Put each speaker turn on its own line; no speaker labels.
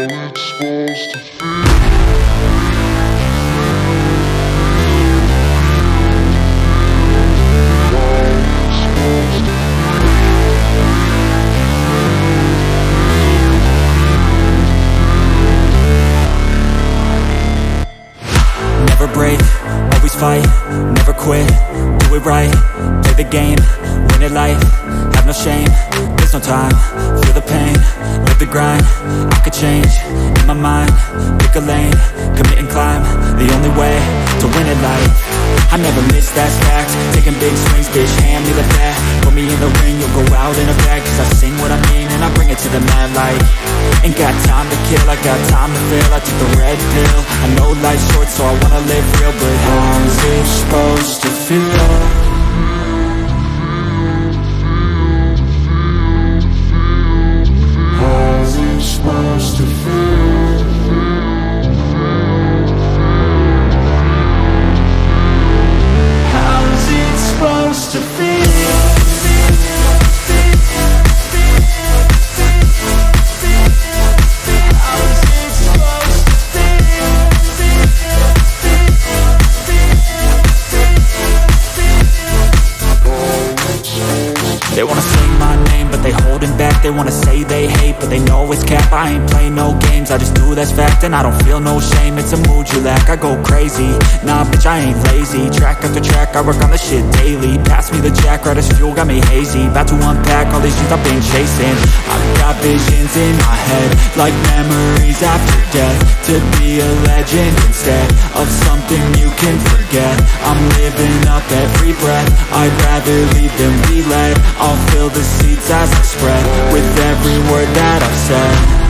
it's supposed to feel.
Never break, always fight, never quit, do it right, play the game, win it life, have no shame, there's no time, feel the pain, live the grind, I could change, in my mind, pick a lane, commit and climb, the only way to win it life. I never miss, that's fact, taking big swings, bitch, hand me the bat, put me in the ring, you'll go out in a bag, cause I sing what I mean and I bring it to the mad light. Ain't got time to kill, I got time to feel, I took the red pill, I know life's short so I wanna live real, but how's it supposed to feel?
How's it supposed to feel?
How's it supposed to feel? They wanna sing my name, but they holding back. They wanna say they hate, but they know it's cap. I ain't play no games, I just do, that's fact. And I don't feel no shame, it's a mood you lack. I go crazy, nah bitch I ain't lazy. Track after track, I work on the shit daily. Pass me the jack, right as fuel, got me hazy. About to unpack all these things I've been chasing. I've got visions in my head, like memories after death. To be a legend instead of something you can forget. I'm living up every breath, I'd rather lead than be led. I'll fill the seats as I spread with every word that I've said.